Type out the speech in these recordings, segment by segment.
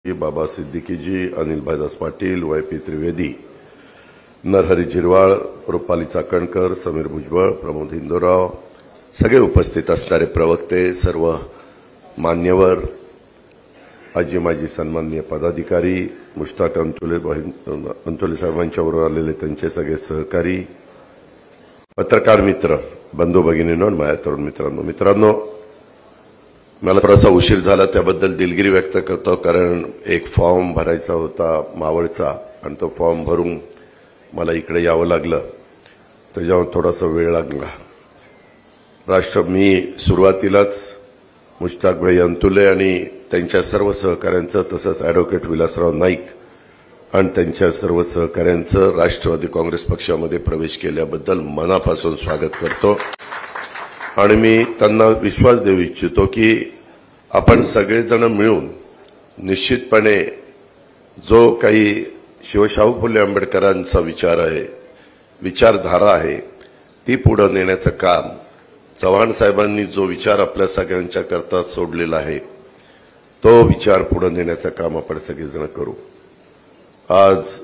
बाबा सिद्दीकीजी, अनिल भाईदास पाटील, वाय.पी. त्रिवेदी, नरहरी झिरवाळ, रुपाली चाकणकर, समीर भुजबळ, प्रमोद हिंदूराव, सगळे उपस्थित असणारे प्रवक्ते, सर्व मान्यवर, आजी माजी सन्माननीय पदाधिकारी, मुश्ताक अंतुले साहेबांच्याबरोबर आलेले त्यांचे सगळे सहकारी, पत्रकार मित्र, बंधू भगिनींनो, माझ्या तरुण मित्रांनो, मला थोडासा उशीर झाला त्याबद्दल दिलगिरी व्यक्त करतो, कारण एक फॉर्म भरायचा होता मावळचा आणि तो फॉर्म भरून मला इकडे यावं लागलं, त्याच्यावर थोडासा वेळ लागला. मी सुरुवातीलाच मुश्ताक भाई अंतुले आणि त्यांच्या सर्व सहकाऱ्यांचं, तसंच ॲडव्होकेट विलासराव नाईक आणि त्यांच्या सर्व सहकाऱ्यांचं राष्ट्रवादी काँग्रेस पक्षामध्ये प्रवेश केल्याबद्दल मनापासून स्वागत करतो. आणि मी त्यांना विश्वास देऊ इच्छितो की आपण सगळेजण मिळून निश्चितपणे जो काही शिवशाहू फुले आंबेडकरांचा विचार आहे, विचारधारा आहे, ती पुढे नेण्याचं काम, चव्हाण साहेबांनी जो विचार आपल्या सगळ्यांच्या करता सोडलेला आहे तो विचार पुढे नेण्याचं काम आपण सगळेजण करू. आज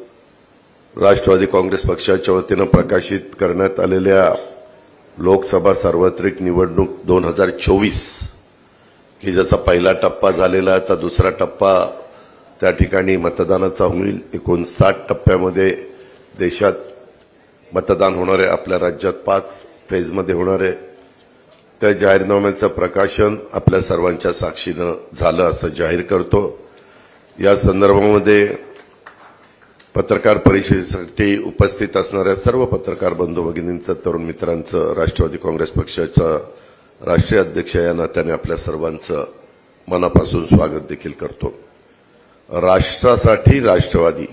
राष्ट्रवादी काँग्रेस पक्षाच्या वतीनं प्रकाशित करण्यात आलेल्या लोकसभा सार्वत्रिक निवडणूक 2024 की ज्याचा पहिला टप्पा झालेला आहे, आता दुसरा टप्पा त्या ठिकाणी मतदानाचा होईल. 59 टप्प्यामध्ये देशात मतदान होणार आहे, आपल्या राज्यात 5 फेजमध्ये होणार आहे. त्या जाहीरनाम्याचं प्रकाशन आपल्या सर्वांच्या साक्षीनं झालं असं जाहीर करतो. या संदर्भामध्ये पत्रकार परिषदेसाठी उपस्थित असणाऱ्या सर्व पत्रकार बंधू भगिनींचं, तरुण मित्रांचं, राष्ट्रवादी काँग्रेस पक्षाचा राष्ट्रीय अध्यक्ष या नात्याने आपल्या सर्वांचं मनापासून स्वागत देखील करतो. राष्ट्रासाठी राष्ट्रवादी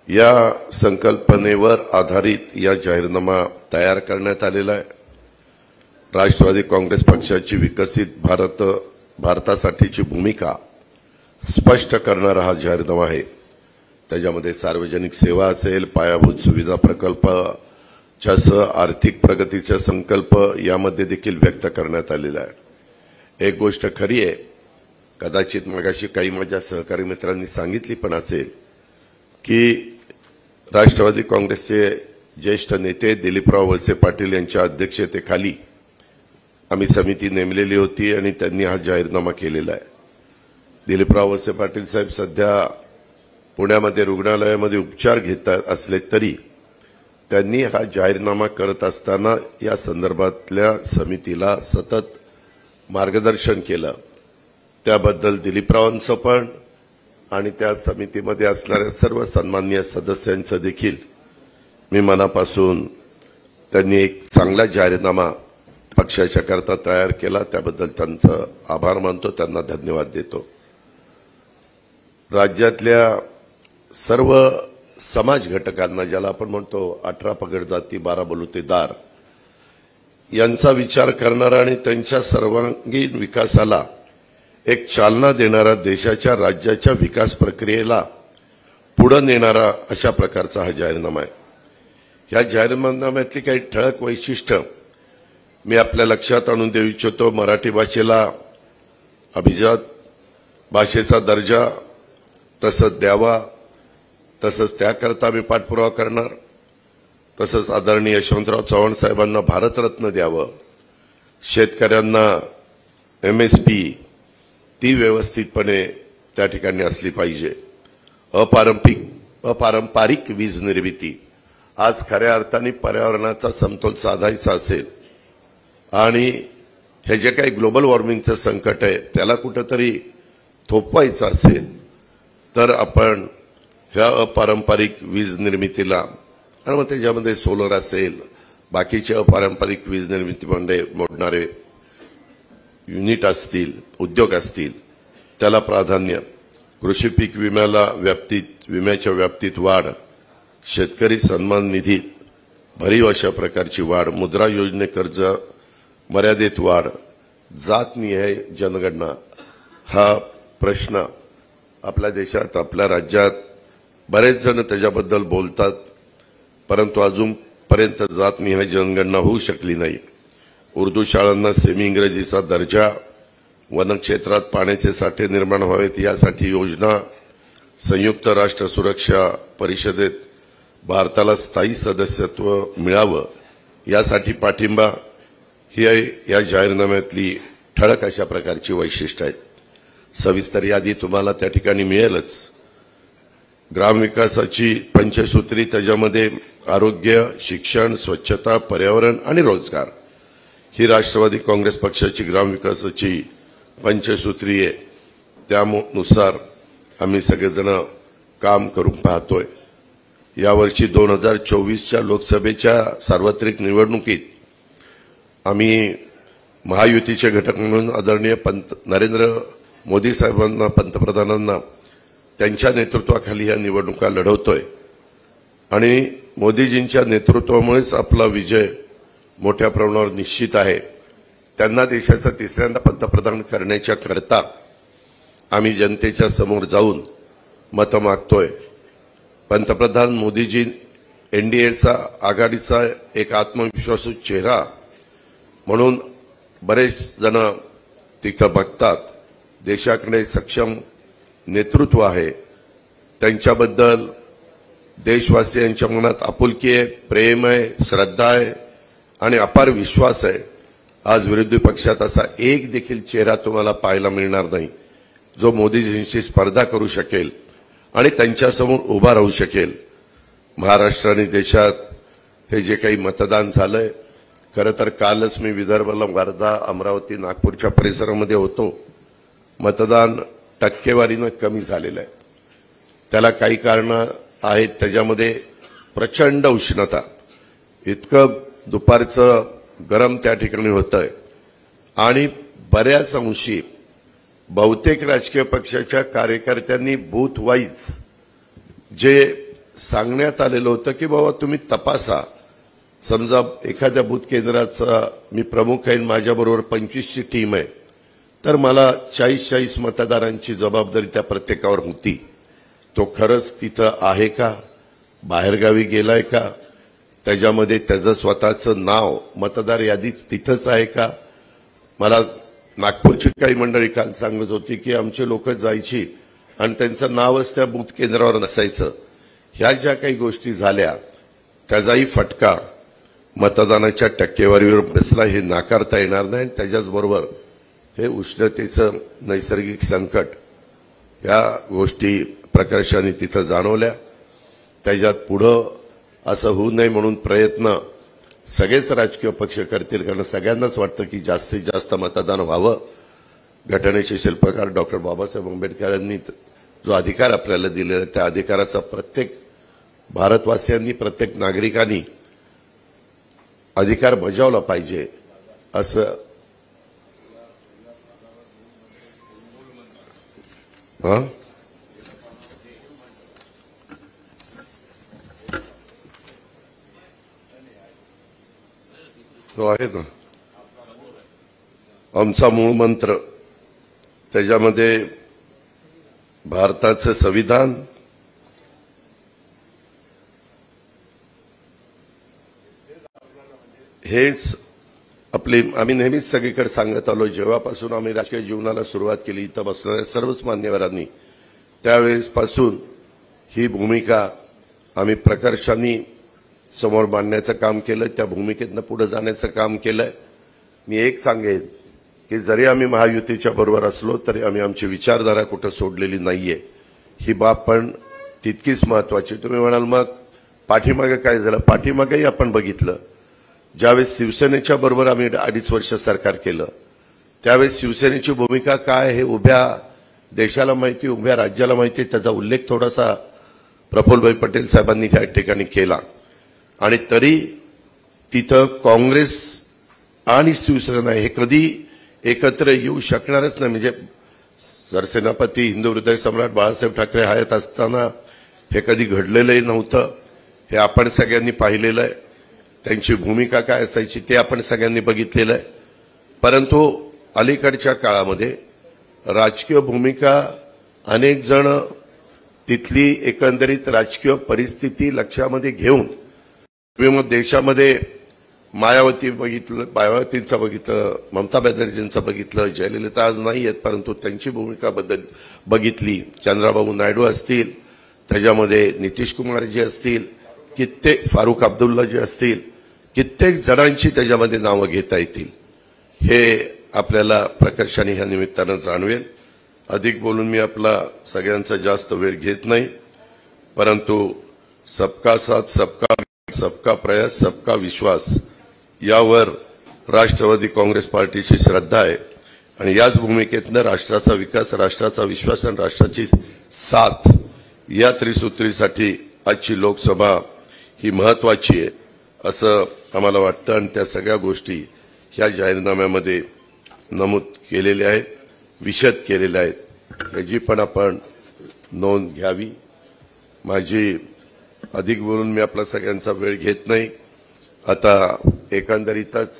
या संकल्पनेवर आधारित या जाहीरनामा तयार करण्यात आलेला आहे. राष्ट्रवादी काँग्रेस पक्षाची विकसित भारतासाठीची भूमिका स्पष्ट करणारा हा जाहीरनामा आहे. त्याच्यामध्ये सार्वजनिक सेवा असेल, पायाभूत सुविधा प्रकल्पाच्या आर्थिक प्रगतीचा संकल्प यामध्ये देखील व्यक्त करण्यात आलेला आहे. एक गोष्ट खरी आहे, कदाचित मगाशी काही माझ्या सहकारी मित्रांनी सांगितली पण असेल की राष्ट्रवादी काँग्रेसचे ज्येष्ठ नेते दिलीपराव वळसे पाटील यांच्या अध्यक्षतेखाली आम्ही समिती नेमलेली होती आणि त्यांनी हा जाहीरनामा केलेला आहे. दिलीपराव वळसे पाटील साहेब सध्या पुण्यामध्ये रुग्णालयामध्ये उपचार घेत असले तरी त्यांनी हा जाहीरनामा करत असताना या संदर्भातल्या समितीला सतत मार्गदर्शन केलं. त्याबद्दल दिलीपरावांचं पण आणि त्या समितीमध्ये असणाऱ्या सर्व सन्माननीय सदस्यांचं देखील मी मनापासून, त्यांनी एक चांगला जाहीरनामा पक्षाच्या करता तयार केला त्याबद्दल त्यांचं आभार मानतो, त्यांना धन्यवाद देतो. राज्यातल्या सर्व समाज घटकांना, ज्याला आपण म्हणतो 18 पगड जाती 12 बलुतेदार, यांचा विचार करणारा आणि त्यांच्या सर्वांगीण विकासाला एक चालना देणारा, देशाच्या राज्याच्या विकास प्रक्रियेला पुढे नेणारा अशा प्रकारचा हा जाहीरनामा आहे. ह्या जाहीरनाम्यातली काही ठळक वैशिष्ट्य मी आपल्या लक्षात आणून देऊ इच्छितो. मराठी भाषेला अभिजात भाषेचा दर्जा तसंच द्यावा, तसंच त्याकरता मी पाठपुरावा करणार. तसंच आदरणीय यशवंतराव चव्हाण साहेबांना भारतरत्न द्यावं. शेतकऱ्यांना MSP ती व्यवस्थितपणे त्या ठिकाणी असली पाहिजे. अपारंपरिक वीज निर्मिती, आज खऱ्या अर्थाने पर्यावरणाचा समतोल साधायचा असेल आणि हे जे काही ग्लोबल वॉर्मिंगचं संकट आहे त्याला कुठेतरी थोपवायचं असेल तर आपण ह्या अपारंपरिक वीज निर्मितीला, आणि मग त्याच्यामध्ये सोलर असेल, बाकीचे अपारंपरिक वीज निर्मितीमध्ये मोडणारे युनिट असतील, उद्योग असतील, त्याला प्राधान्य. कृषी पीक विम्याच्या व्याप्तीत वाढ, शेतकरी सन्मान निधीत भरीव अशा प्रकारची वाढ, मुद्रा योजने कर्ज मर्यादेत वाढ, जातनिहाय जनगणना, हा प्रश्न आपल्या देशात, आपल्या राज्यात बरेच जण त्याच्याबद्दल बोलतात, परंतु अजूनपर्यंत जातनिहाय जनगणना होऊ शकली नाही. उर्दू शाळांना सेमी इंग्रजीचा दर्जा, वनक्षेत्रात पाण्याचे साठे निर्माण व्हावेत यासाठी योजना संयुक्त राष्ट्र सुरक्षा परिषदेत भारताला स्थायी सदस्यत्व मिळावं यासाठी पाठिंबा ही या जाहीरनाम्यातली ठळक अशा प्रकारची वैशिष्ट्य आहेत। सविस्तर यादी तुम्हाला त्या ठिकाणी मिळेलच। ग्रामविकासाची पंचसूत्री, त्याच्यामध्ये आरोग्य, शिक्षण, स्वच्छता, पर्यावरण आणि रोजगार ही राष्ट्रवादी काँग्रेस पक्षाची ग्रामविकासाची पंचसूत्री आहे। त्यानुसार आम्ही सगळेजण काम करून पाहतोय। यावर्षी 2024च्या लोकसभेच्या सार्वत्रिक निवडणुकीत आम्ही महायुतीचे घटक म्हणून आदरणीय नरेंद्र मोदी साहेबांना, पंतप्रधानांना त्यांच्या नेतृत्वाखाली या निवडणुका लढवतोय आणि मोदीजींच्या नेतृत्वामुळेच आपला विजय मोठ्या प्रमाणावर निश्चित आहे। त्यांना देशाचा तिसऱ्यांदा पंतप्रधान करण्याच्या करता आम्ही जनतेच्या समोर जाऊन मतं मागतोय। पंतप्रधान मोदीजी एनडीएचा आघाडीचा एक आत्मविश्वासू चेहरा म्हणून बरेच जण तिचं बघतात। देशाकडे सक्षम नेतृत्व आहे, त्यांच्याबद्दल देशवासियांच्या मनात आपुलकी आहे, प्रेम आहे, श्रद्धा आहे आणि अपार विश्वास आहे। आज विरोधी पक्षात असा एक देखील चेहरा तुम्हाला पाहायला मिळणार नाही जो मोदीजींशी स्पर्धा करू शकेल आणि त्यांच्यासमोर उभा राहू शकेल। महाराष्ट्र आणि देशात हे जे काही मतदान झालंय, खरं तर कालच मी विदर्भाला वर्धा, अमरावती, नागपूरच्या परिसरामध्ये होतो। मतदान टक्केवारीनं कमी झालेलं आहे। त्याला काही कारणं आहेत। त्याच्यामध्ये प्रचंड उष्णता, इतकं दुपारचं गरम त्या ठिकाणी होतंय आणि बऱ्याच अंशी बहुतेक राजकीय पक्षाच्या कार्यकर्त्यांनी बूथ वाईज जे सांगण्यात आलेलं होतं की बाबा तुम्ही तपासा, समजा एखाद्या बूथ केंद्राचा मी प्रमुख आहे, माझ्याबरोबर 25ची टीम आहे, तर मला 40 मतदारांची जबाबदारी त्या प्रत्येकावर होती। तो खरंच तिथं आहे का, बाहेरगावी गेलाय का, त्याच्यामध्ये त्याचं स्वतःचं नाव मतदार यादीत तिथंच आहे का? मला नागपूरची काही मंडळी काल सांगत होती की आमचे लोक जायची आणि त्यांचं नावच त्या बूथ केंद्रावर नसायचं। ह्या ज्या काही गोष्टी झाल्या त्याचाही फटका मतदानाच्या टक्केवारीवर बसला, हे नाकारता येणार नाही। त्याच्याचबरोबर हे उष्णतेचं नैसर्गिक संकट, या गोष्टी प्रकर्षाने तिथं जाणवल्या। त्याच्यात पुढं असं होऊ नये म्हणून प्रयत्न सगळेच राजकीय पक्ष करतील, कारण सगळ्यांनाच वाटतं की जास्तीत जास्त मतदान व्हावं। घटनेचे शिल्पकार डॉक्टर बाबासाहेब आंबेडकरांनी जो अधिकार आपल्याला दिलेला, त्या अधिकाराचा प्रत्येक भारतवासियांनी, प्रत्येक नागरिकांनी अधिकार बजावला पाहिजे असं तो आहे ना आमचा मूळ मंत्र। त्याच्यामध्ये भारताचं संविधान, हेच आपले आम्ही नेहमीच सगळीकडे सांगत आलो। जेव्हापासून आम्ही राजकीय जीवनाला सुरुवात केली, इथं बसणाऱ्या सर्वच मान्यवरांनी त्यावेळेसपासून ही भूमिका आम्ही प्रकर्षाने समोर मांडण्याचं काम केलं, त्या भूमिकेतनं पुढे जाण्याचं काम केलंय। मी एक सांगेन की जरी आम्ही महायुतीच्या बरोबर असलो तरी आम्ही आमची विचारधारा कुठं सोडलेली नाहीये, ही बाब पण तितकीच महत्वाची। तुम्ही म्हणाल मग पाठीमागे काय झालं? पाठीमागेही आपण बघितलं, ज्यावेळेस शिवसेनेच्या बरोबर आम्ही 2.5 वर्ष सरकार केलं त्यावेळेस शिवसेनेची भूमिका काय हे उभ्या देशाला माहिती, उभ्या राज्याला माहिती। त्याचा उल्लेख थोडासा प्रफुल्लभाई पटेल साहेबांनी त्या ठिकाणी केला आणि तरी तिथं काँग्रेस आणि शिवसेना हे कधी एकत्र येऊ शकणारच नाही। म्हणजे सरसेनापती हिंदू हृदय सम्राट बाळासाहेब ठाकरे हयात असताना हे कधी घडलेलंही नव्हतं, हे आपण सगळ्यांनी पाहिलेलं आहे। त्यांची भूमिका काय असायची ते आपण सगळ्यांनी बघितलेलं आहे। परंतु अलीकडच्या काळामध्ये राजकीय भूमिका अनेक जण तिथली एकंदरीत राजकीय परिस्थिती लक्षामध्ये घेऊन मग देशामध्ये मायावती बघितलं, मायावतींचं बघितलं, ममता बॅनर्जींचं बघितलं, जयललिता आज नाही आहेत परंतु त्यांची भूमिका बघितली, चंद्राबाबू नायडू असतील, त्याच्यामध्ये नितीश कुमारजी असतील, कित्येक फारुख अब्दुल्लाजी असतील, कित्येक जणांची त्याच्यामध्ये नावं घेता येतील. हे आपल्याला प्रकर्षाने ह्या निमित्तानं जाणवेल. अधिक बोलून मी आपला सगळ्यांचा जास्त वेळ घेत नाही, परंतु सबका साथ, सबका प्रयास, सबका विश्वास यावर राष्ट्रवादी काँग्रेस पार्टीची श्रद्धा आहे आणि याच भूमिकेतनं राष्ट्राचा विकास, राष्ट्राचा विश्वास आणि राष्ट्राची साथ या त्रिसूत्रीसाठी आजची लोकसभा ही महत्वाची आहे असं आम्हाला वाटतं आणि त्या सगळ्या गोष्टी ह्या जाहीरनाम्यामध्ये नमूद केलेल्या आहेत, विशद केलेल्या आहेत. याची पण आपण नोंद घ्यावी. माझी अधिक बोलून मी आपला सगळ्यांचा वेळ घेत नाही. आता एकंदरीतच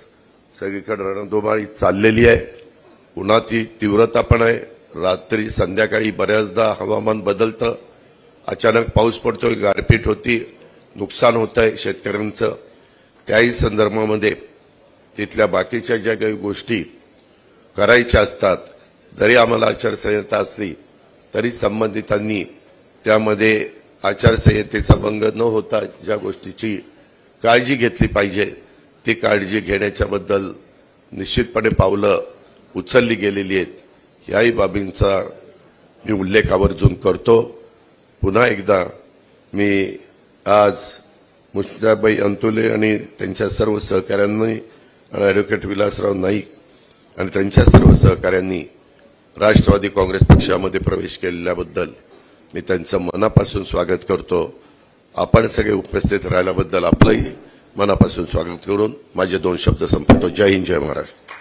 सगळीकडे रणधुमाळी चाललेली आहे. उन्हाची तीव्रता पण आहे. रात्री संध्याकाळी बऱ्याचदा हवामान बदलतं, अचानक पाऊस पडतोय, गारपीट होती, नुकसान होत आहे शेतकऱ्यांचं. त्याही संदर्भामध्ये तिथल्या बाकीच्या ज्या काही गोष्टी करायच्या असतात, जरी आम्हाला आचारसंहिता असली तरी संबंधितांनी त्यामध्ये आचारसंहितेचा भंग न होता ज्या गोष्टीची काळजी घेतली पाहिजे ती काळजी घेण्याच्याबद्दल निश्चितपणे पावलं उचलली गेलेली आहेत. याही बाबींचा मी उल्लेख आवर्जून करतो. पुन्हा एकदा मी आज मुश्ताकबाई अंतुले आणि त्यांच्या सर्व सहकाऱ्यांनी, ॲडव्होकेट विलासराव नाईक आणि त्यांच्या सर्व सहकाऱ्यांनी राष्ट्रवादी काँग्रेस पक्षामध्ये प्रवेश केलेल्याबद्दल मी त्यांचं मनापासून स्वागत करतो. आपण सगळे उपस्थित राहिल्याबद्दल आपलंही मनापासून स्वागत करून माझे 2 शब्द संपवतो. जय हिंद, जय महाराष्ट्र.